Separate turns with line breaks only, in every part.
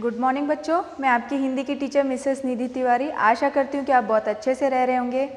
Good morning बच्चों, मैं आपकी हिंदी की टीचर मिसेस निधि तिवारी। आशा करती हूँ कि आप बहुत अच्छे से रह रहे होंगे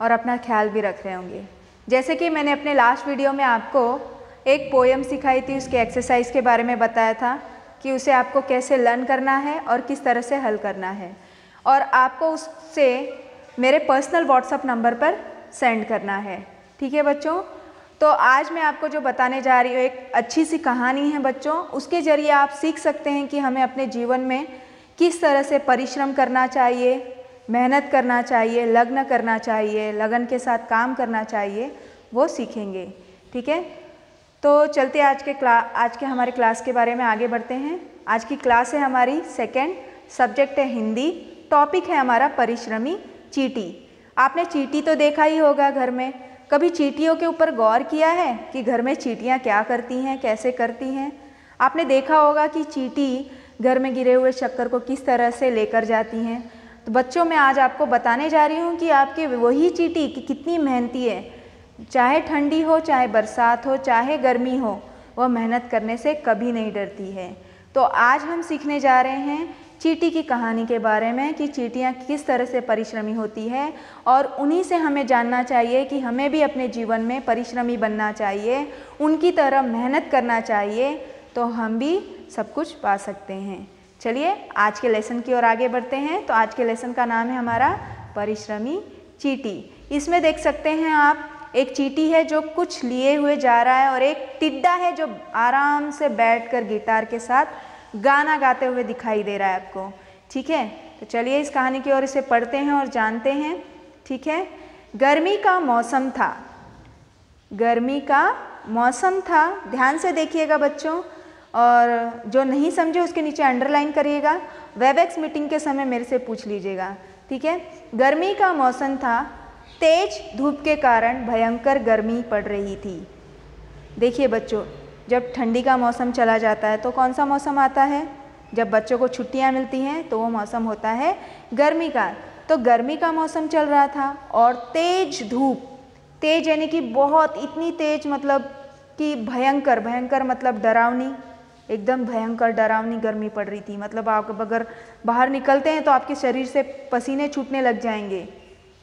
और अपना ख्याल भी रख रहे होंगे। जैसे कि मैंने अपने लास्ट वीडियो में आपको एक पोएम सिखाई थी, उसके एक्सरसाइज के बारे में बताया था कि उसे आपको कैसे लर्न करना है और किस तरह से हल करना है, और आपको उससे मेरे पर्सनल व्हाट्सएप नंबर पर सेंड करना है। ठीक है बच्चों, तो आज मैं आपको जो बताने जा रही हूँ एक अच्छी सी कहानी है बच्चों। उसके ज़रिए आप सीख सकते हैं कि हमें अपने जीवन में किस तरह से परिश्रम करना चाहिए, मेहनत करना चाहिए, लग्न करना चाहिए, लगन के साथ काम करना चाहिए, वो सीखेंगे। ठीक है, तो चलते आज के हमारे क्लास के बारे में आगे बढ़ते हैं। आज की क्लास है हमारी सेकेंड, सब्जेक्ट है हिंदी, टॉपिक है हमारा परिश्रमी चींटी। आपने चींटी तो देखा ही होगा घर में। कभी चींटियों के ऊपर गौर किया है कि घर में चींटियाँ क्या करती हैं, कैसे करती हैं? आपने देखा होगा कि चींटी घर में गिरे हुए शक्कर को किस तरह से लेकर जाती हैं। तो बच्चों, मैं आज आपको बताने जा रही हूँ कि आपकी वही चींटी कि कितनी मेहनती है। चाहे ठंडी हो, चाहे बरसात हो, चाहे गर्मी हो, वह मेहनत करने से कभी नहीं डरती है। तो आज हम सीखने जा रहे हैं चींटी की कहानी के बारे में कि चींटियाँ किस तरह से परिश्रमी होती है, और उन्हीं से हमें जानना चाहिए कि हमें भी अपने जीवन में परिश्रमी बनना चाहिए, उनकी तरह मेहनत करना चाहिए, तो हम भी सब कुछ पा सकते हैं। चलिए आज के लेसन की ओर आगे बढ़ते हैं। तो आज के लेसन का नाम है हमारा परिश्रमी चींटी। इसमें देख सकते हैं आप, एक चींटी है जो कुछ लिए हुए जा रहा है, और एक टिड्डा है जो आराम से बैठकर गिटार के साथ गाना गाते हुए दिखाई दे रहा है आपको। ठीक है, तो चलिए इस कहानी की ओर इसे पढ़ते हैं और जानते हैं। ठीक है, गर्मी का मौसम था। गर्मी का मौसम था, ध्यान से देखिएगा बच्चों, और जो नहीं समझे उसके नीचे अंडरलाइन करिएगा। वेबएक्स मीटिंग के समय मेरे से पूछ लीजिएगा। ठीक है, गर्मी का मौसम था, तेज धूप के कारण भयंकर गर्मी पड़ रही थी। देखिए बच्चों, जब ठंडी का मौसम चला जाता है तो कौन सा मौसम आता है? जब बच्चों को छुट्टियां मिलती हैं तो वो मौसम होता है गर्मी का। तो गर्मी का मौसम चल रहा था और तेज धूप, तेज यानी कि बहुत, इतनी तेज मतलब कि भयंकर, भयंकर मतलब डरावनी, एकदम भयंकर डरावनी गर्मी पड़ रही थी। मतलब आप अगर बाहर निकलते हैं तो आपके शरीर से पसीने छूटने लग जाएंगे।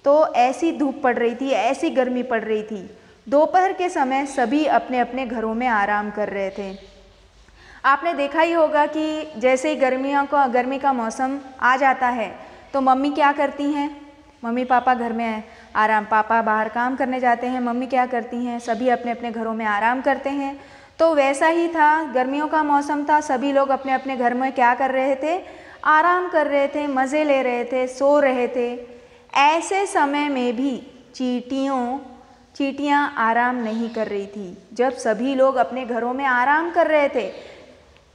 तो ऐसी धूप पड़ रही थी, ऐसी गर्मी पड़ रही थी। दोपहर के समय सभी अपने अपने घरों में आराम कर रहे थे। आपने देखा ही होगा कि जैसे ही गर्मी का मौसम आ जाता है तो मम्मी क्या करती हैं? मम्मी पापा घर में आराम, पापा बाहर काम करने जाते हैं, मम्मी क्या करती हैं? सभी अपने अपने घरों में आराम करते हैं। तो वैसा ही था, गर्मियों का मौसम था, सभी लोग अपने अपने घर में क्या कर रहे थे? आराम कर रहे थे, मज़े ले रहे थे, सो रहे थे। ऐसे समय में भी चींटियाँ आराम नहीं कर रही थी। जब सभी लोग अपने घरों में आराम कर रहे थे,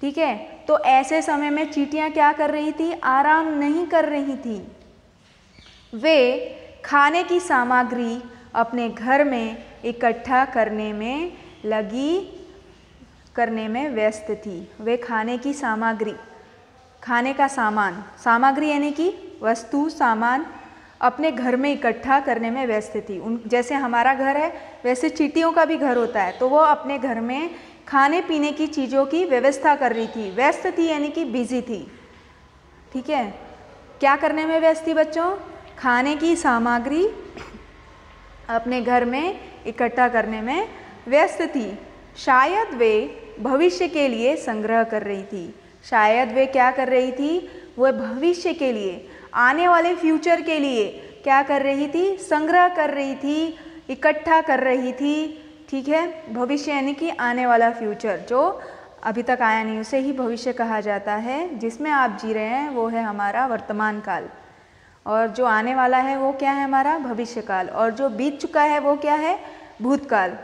ठीक है, तो ऐसे समय में चींटियाँ क्या कर रही थी? आराम नहीं कर रही थी। वे खाने की सामग्री अपने घर में इकट्ठा करने में व्यस्त थी। वे खाने की सामग्री, खाने का सामान, सामग्री यानी कि वस्तु, सामान अपने घर में इकट्ठा करने में व्यस्त थी। जैसे हमारा घर है वैसे चींटियों का भी घर होता है, तो वो अपने घर में खाने पीने की चीज़ों की व्यवस्था कर रही थी। व्यस्त थी यानी कि बिजी थी। ठीक है, क्या करने में व्यस्त थी बच्चों? खाने की सामग्री अपने घर में इकट्ठा करने में व्यस्त थी। शायद वे भविष्य के लिए संग्रह कर रही थी। शायद वे क्या कर रही थी? वह भविष्य के लिए, आने वाले फ्यूचर के लिए क्या कर रही थी? संग्रह कर रही थी, इकट्ठा कर रही थी। ठीक है, भविष्य यानी कि आने वाला फ्यूचर, जो अभी तक आया नहीं उसे ही भविष्य कहा जाता है। जिसमें आप जी रहे हैं वो है हमारा वर्तमान काल, और जो आने वाला है वो क्या है? हमारा भविष्य काल, और जो बीत चुका है वो क्या है? भूतकाल।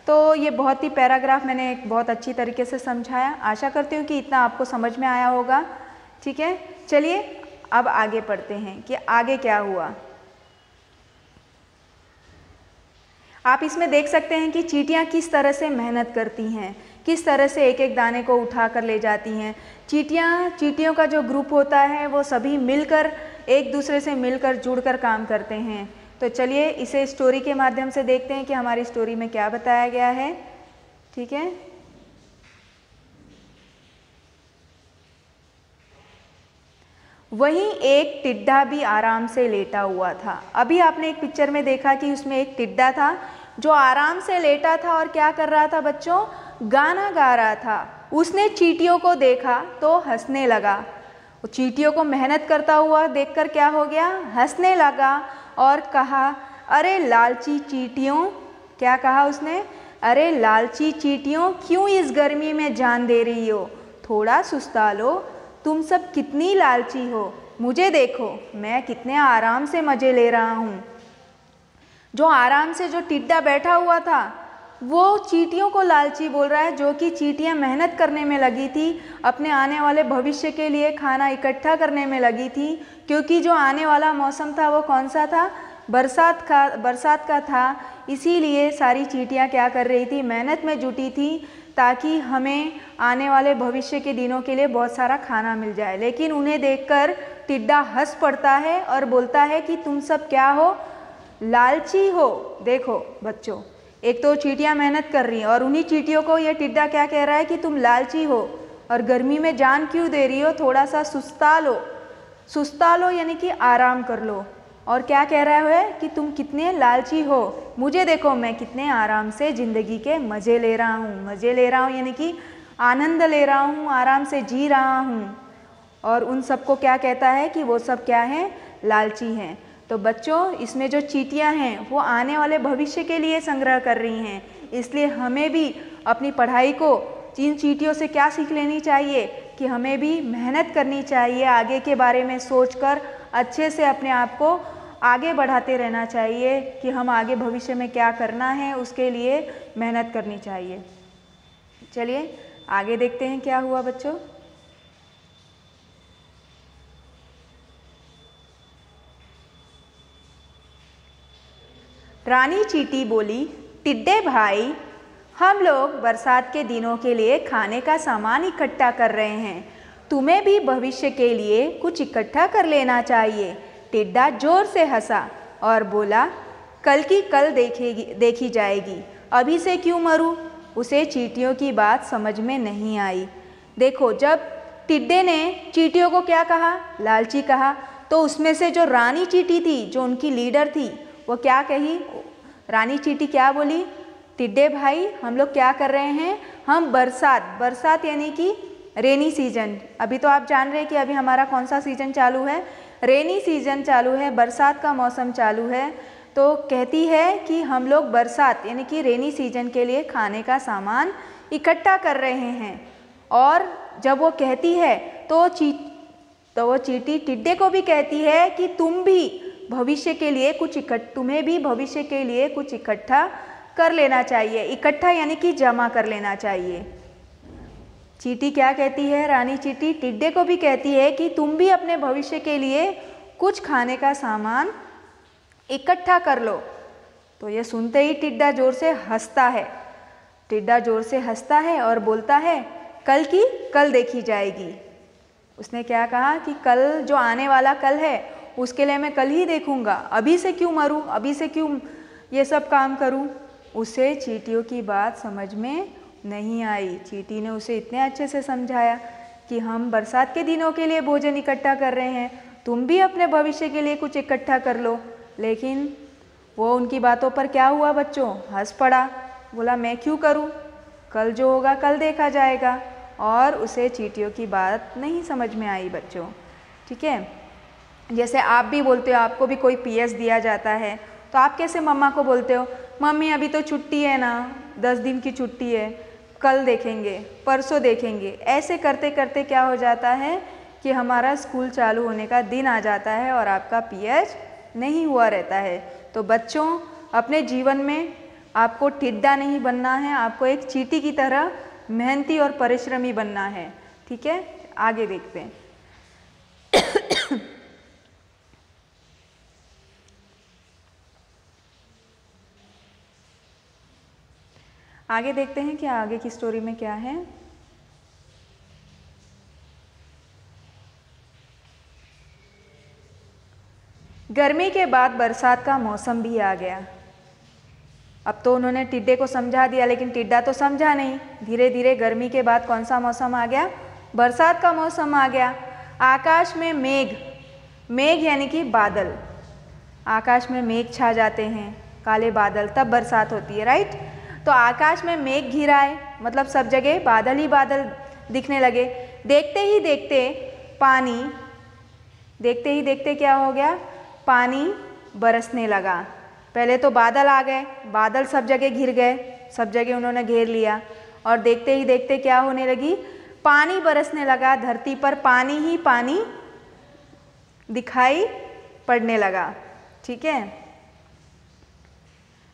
तो ये बहुत ही पैराग्राफ मैंने एक बहुत अच्छी तरीके से समझाया। आशा करती हूँ कि इतना आपको समझ में आया होगा। ठीक है, चलिए अब आगे पढ़ते हैं कि आगे क्या हुआ। आप इसमें देख सकते हैं कि चींटियाँ किस तरह से मेहनत करती हैं, किस तरह से एक एक दाने को उठा कर ले जाती हैं। चींटियों का जो ग्रुप होता है वो सभी मिलकर, एक दूसरे से मिलकर जुड़कर काम करते हैं। तो चलिए इसे स्टोरी के माध्यम से देखते हैं कि हमारी स्टोरी में क्या बताया गया है। ठीक है, वहीं एक टिड्डा भी आराम से लेटा हुआ था। अभी आपने एक पिक्चर में देखा कि उसमें एक टिड्डा था जो आराम से लेटा था और क्या कर रहा था बच्चों, गाना गा रहा था। उसने चींटियों को देखा तो हंसने लगा। चींटियों को मेहनत करता हुआ देखकर क्या हो गया, हंसने लगा और कहा, अरे लालची चींटियों, क्या कहा उसने, अरे लालची चींटियों, क्यों इस गर्मी में जान दे रही हो, थोड़ा सुस्ता लो, तुम सब कितनी लालची हो, मुझे देखो मैं कितने आराम से मज़े ले रहा हूँ। जो आराम से जो टिड्डा बैठा हुआ था वो चींटियों को लालची बोल रहा है, जो कि चींटियाँ मेहनत करने में लगी थी, अपने आने वाले भविष्य के लिए खाना इकट्ठा करने में लगी थी, क्योंकि जो आने वाला मौसम था वो कौन सा था, बरसात का था। इसीलिए सारी चींटियाँ क्या कर रही थी, मेहनत में जुटी थी ताकि हमें आने वाले भविष्य के दिनों के लिए बहुत सारा खाना मिल जाए। लेकिन उन्हें देखकर टिड्डा हंस पड़ता है और बोलता है कि तुम सब क्या हो, लालची हो। देखो बच्चों, एक तो चींटियाँ मेहनत कर रही हैं और उन्हीं चींटियों को ये टिड्डा क्या कह रहा है कि तुम लालची हो और गर्मी में जान क्यों दे रही हो, थोड़ा सा सुस्ता लो यानी कि आराम कर लो। और क्या कह रहा है कि तुम कितने लालची हो, मुझे देखो मैं कितने आराम से ज़िंदगी के मज़े ले रहा हूँ यानी कि आनंद ले रहा हूँ, आराम से जी रहा हूँ। और उन सबको क्या कहता है कि वो सब क्या हैं, लालची हैं। तो बच्चों, इसमें जो चींटियाँ हैं वो आने वाले भविष्य के लिए संग्रह कर रही हैं, इसलिए हमें भी अपनी पढ़ाई को इन चींटियों से क्या सीख लेनी चाहिए कि हमें भी मेहनत करनी चाहिए, आगे के बारे में सोचकर अच्छे से अपने आप को आगे बढ़ाते रहना चाहिए कि हम आगे भविष्य में क्या करना है उसके लिए मेहनत करनी चाहिए। चलिए आगे देखते हैं क्या हुआ बच्चों। रानी चींटी बोली, टिड्डे भाई, हम लोग बरसात के दिनों के लिए खाने का सामान इकट्ठा कर रहे हैं, तुम्हें भी भविष्य के लिए कुछ इकट्ठा कर लेना चाहिए। टिड्डा जोर से हंसा और बोला, कल की कल देखी जाएगी, अभी से क्यों मरूं? उसे चींटियों की बात समझ में नहीं आई। देखो, जब टिड्डे ने चींटियों को क्या कहा, लालची कहा, तो उसमें से जो रानी चींटी थी, जो उनकी लीडर थी, वो क्या कही, रानी चींटी क्या बोली, टिड्डे भाई हम लोग क्या कर रहे हैं, हम बरसात यानी कि रेनी सीजन, अभी तो आप जान रहे हैं कि अभी हमारा कौन सा सीजन चालू है, रेनी सीजन चालू है, बरसात का मौसम चालू है। तो कहती है कि हम लोग बरसात यानी कि रेनी सीजन के लिए खाने का सामान इकट्ठा कर रहे हैं। और जब वो कहती है तो वो चींटी टिड्डे को भी कहती है कि तुम्हें भी भविष्य के लिए कुछ इकट्ठा कर लेना चाहिए। इकट्ठा यानी कि जमा कर लेना चाहिए। चींटी क्या कहती है, रानी चींटी टिड्डे को भी कहती है कि तुम भी अपने भविष्य के लिए कुछ खाने का सामान इकट्ठा कर लो। तो ये सुनते ही टिड्डा जोर से हंसता है और बोलता है, कल की कल देखी जाएगी। उसने क्या कहा कि कल, जो आने वाला कल है, उसके लिए मैं कल ही देखूंगा, अभी से क्यों मरूं, अभी से क्यों ये सब काम करूं। उसे चींटियों की बात समझ में नहीं आई। चींटी ने उसे इतने अच्छे से समझाया कि हम बरसात के दिनों के लिए भोजन इकट्ठा कर रहे हैं, तुम भी अपने भविष्य के लिए कुछ इकट्ठा कर लो। लेकिन वो उनकी बातों पर क्या हुआ बच्चों, हंस पड़ा, बोला मैं क्यों करूं, कल जो होगा कल देखा जाएगा। और उसे चींटियों की बात नहीं समझ में आई बच्चों। ठीक है, जैसे आप भी बोलते हो, आपको भी कोई पीएस दिया जाता है तो आप कैसे मम्मा को बोलते हो, मम्मी अभी तो छुट्टी है ना, 10 दिन की छुट्टी है, कल देखेंगे, परसों देखेंगे। ऐसे करते करते क्या हो जाता है कि हमारा स्कूल चालू होने का दिन आ जाता है और आपका पीएच नहीं हुआ रहता है। तो बच्चों, अपने जीवन में आपको टिड्डा नहीं बनना है, आपको एक चींटी की तरह मेहनती और परिश्रमी बनना है। ठीक है, आगे देखते हैं। आगे देखते हैं कि आगे की स्टोरी में क्या है। गर्मी के बाद बरसात का मौसम भी आ गया। अब तो उन्होंने टिड्डे को समझा दिया, लेकिन टिड्डा तो समझा नहीं। धीरे धीरे गर्मी के बाद कौन सा मौसम आ गया, बरसात का मौसम आ गया। आकाश में मेघ, मेघ यानी कि बादल, आकाश में मेघ छा जाते हैं, काले बादल, तब बरसात होती है, राइट। तो आकाश में मेघ घिरा है, मतलब सब जगह बादल ही बादल दिखने लगे। देखते ही देखते पानी, देखते ही देखते क्या हो गया, पानी बरसने लगा। पहले तो बादल आ गए, बादल सब जगह घिर गए, सब जगह उन्होंने घेर लिया, और देखते ही देखते क्या होने लगी, पानी बरसने लगा। धरती पर पानी ही पानी दिखाई पड़ने लगा, ठीक है।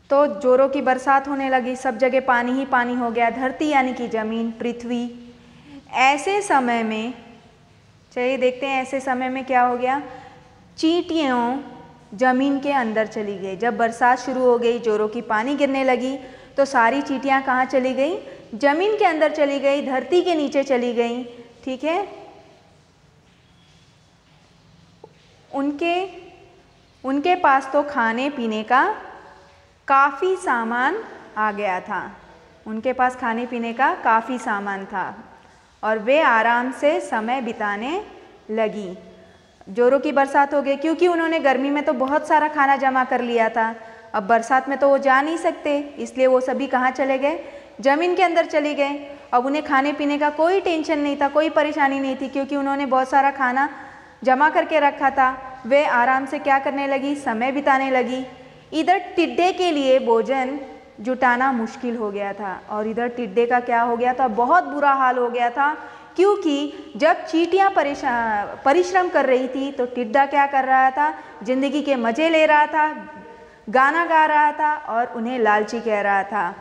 तो जोरों की बरसात होने लगी, सब जगह पानी ही पानी हो गया, धरती यानी कि जमीन, पृथ्वी। ऐसे समय में, चलिए देखते हैं ऐसे समय में क्या हो गया, चींटियों जमीन के अंदर चली गई। जब बरसात शुरू हो गई, जोरों की पानी गिरने लगी, तो सारी चींटियां कहाँ चली गई, जमीन के अंदर चली गई, धरती के नीचे चली गई, ठीक है। उनके पास तो खाने पीने का काफ़ी सामान आ गया था, उनके पास खाने पीने का काफ़ी सामान था, और वे आराम से समय बिताने लगी। जोरों की बरसात हो गई, क्योंकि उन्होंने गर्मी में तो बहुत सारा खाना जमा कर लिया था, अब बरसात में तो वो जा नहीं सकते, इसलिए वो सभी कहाँ चले गए, ज़मीन के अंदर चले गए। अब उन्हें खाने पीने का कोई टेंशन नहीं था, कोई परेशानी नहीं थी, क्योंकि उन्होंने बहुत सारा खाना जमा करके रखा था। वे आराम से क्या करने लगी, समय बिताने लगी। इधर टिड्डे के लिए भोजन जुटाना मुश्किल हो गया था, और इधर टिड्डे का क्या हो गया था, बहुत बुरा हाल हो गया था, क्योंकि जब चींटियां परिश्रम कर रही थी, तो टिड्डा क्या कर रहा था, जिंदगी के मज़े ले रहा था, गाना गा रहा था, और उन्हें लालची कह रहा था।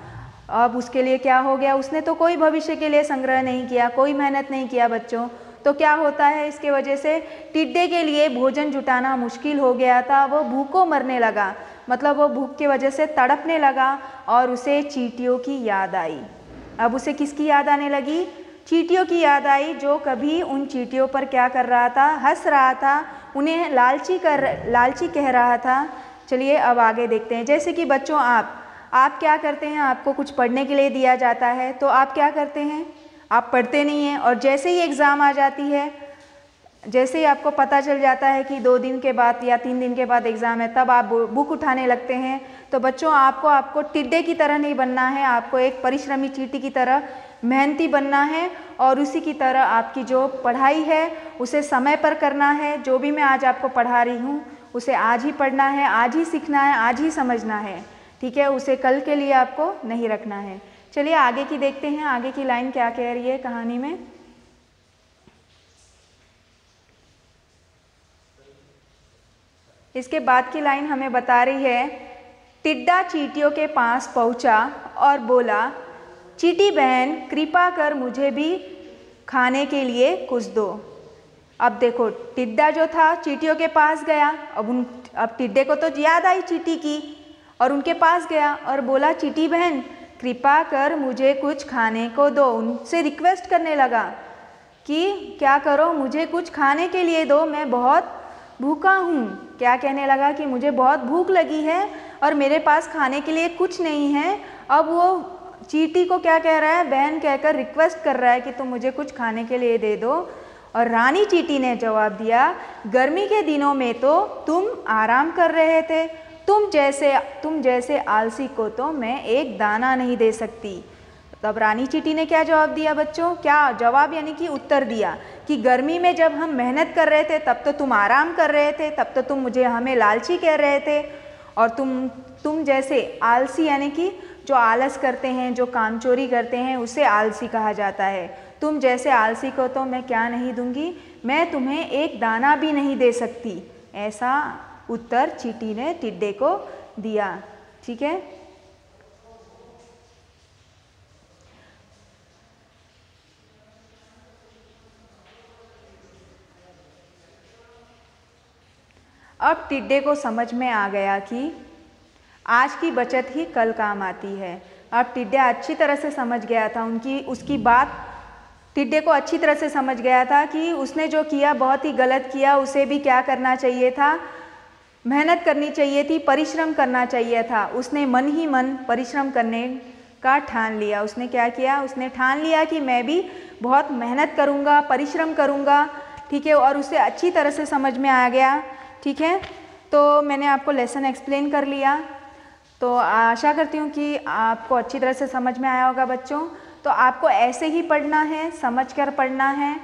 अब उसके लिए क्या हो गया, उसने तो कोई भविष्य के लिए संग्रह नहीं किया, कोई मेहनत नहीं किया बच्चों। तो क्या होता है, इसके वजह से टिड्डे के लिए भोजन जुटाना मुश्किल हो गया था, वो भूखों मरने लगा, मतलब वो भूख की वजह से तड़पने लगा, और उसे चींटियों की याद आई। अब उसे किसकी याद आने लगी, चींटियों की याद आई, जो कभी उन चींटियों पर क्या कर रहा था, हंस रहा था, उन्हें लालची कह रहा था। चलिए अब आगे देखते हैं। जैसे कि बच्चों आप क्या करते हैं, आपको कुछ पढ़ने के लिए दिया जाता है, तो आप क्या करते हैं, आप पढ़ते नहीं हैं, और जैसे ही एग्ज़ाम आ जाती है, जैसे ही आपको पता चल जाता है कि 2 दिन के बाद या 3 दिन के बाद एग्ज़ाम है, तब आप बुक उठाने लगते हैं। तो बच्चों आपको टिड्डे की तरह नहीं बनना है, आपको एक परिश्रमी चींटी की तरह मेहनती बनना है, और उसी की तरह आपकी जो पढ़ाई है उसे समय पर करना है। जो भी मैं आज आपको पढ़ा रही हूँ उसे आज ही पढ़ना है, आज ही सीखना है, आज ही समझना है, ठीक है, उसे कल के लिए आपको नहीं रखना है। चलिए आगे की देखते हैं, आगे की लाइन क्या कह रही है कहानी में। इसके बाद की लाइन हमें बता रही है, टिड्डा चींटियों के पास पहुंचा और बोला, चींटी बहन कृपा कर मुझे भी खाने के लिए कुछ दो। अब देखो, टिड्डा जो था चींटियों के पास गया, अब टिड्डे को तो याद आई चींटी की, और उनके पास गया और बोला, चींटी बहन कृपा कर मुझे कुछ खाने को दो। उनसे रिक्वेस्ट करने लगा कि क्या करो, मुझे कुछ खाने के लिए दो, मैं बहुत भूखा हूँ। क्या कहने लगा कि मुझे बहुत भूख लगी है और मेरे पास खाने के लिए कुछ नहीं है। अब वो चींटी को क्या कह रहा है, बहन कहकर रिक्वेस्ट कर रहा है कि तुम मुझे कुछ खाने के लिए दे दो। और रानी चींटी ने जवाब दिया, गर्मी के दिनों में तो तुम आराम कर रहे थे, तुम जैसे आलसी को तो मैं एक दाना नहीं दे सकती। तब रानी चींटी ने क्या जवाब दिया बच्चों, क्या जवाब यानी कि उत्तर दिया कि गर्मी में जब हम मेहनत कर रहे थे तब तो तुम आराम कर रहे थे, तब तो तुम हमें लालची कह रहे थे, और तुम जैसे आलसी यानी कि जो आलस करते हैं, जो कामचोरी करते हैं, उसे आलसी कहा जाता है। तुम जैसे आलसी को तो मैं क्या नहीं दूंगी, मैं तुम्हें एक दाना भी नहीं दे सकती। ऐसा उत्तर चींटी ने टिड्डे को दिया, ठीक है। अब टिड्डे को समझ में आ गया कि आज की बचत ही कल काम आती है। अब टिड्डा अच्छी तरह से समझ गया था, उसकी बात टिड्डे को अच्छी तरह से समझ गया था कि उसने जो किया बहुत ही गलत किया, उसे भी क्या करना चाहिए था, मेहनत करनी चाहिए थी, परिश्रम करना चाहिए था। उसने मन ही मन परिश्रम करने का ठान लिया। उसने क्या किया, उसने ठान लिया कि मैं भी बहुत मेहनत करूँगा, परिश्रम करूँगा, ठीक है, और उसे अच्छी तरह से समझ में आ गया, ठीक है। तो मैंने आपको लेसन एक्सप्लेन कर लिया, तो आशा करती हूँ कि आपको अच्छी तरह से समझ में आया होगा बच्चों। तो आपको ऐसे ही पढ़ना है, समझ कर पढ़ना है,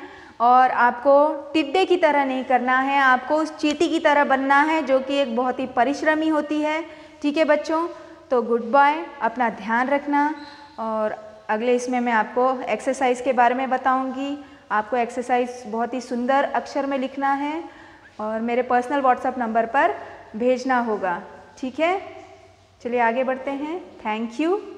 और आपको टिड्डे की तरह नहीं करना है, आपको उस चींटी की तरह बनना है जो कि एक बहुत ही परिश्रमी होती है, ठीक है बच्चों। तो गुड बाय, अपना ध्यान रखना, और अगले इसमें मैं आपको एक्सरसाइज के बारे में बताऊंगी। आपको एक्सरसाइज बहुत ही सुंदर अक्षर में लिखना है और मेरे पर्सनल व्हाट्सएप नंबर पर भेजना होगा, ठीक है। चलिए आगे बढ़ते हैं। Thank you.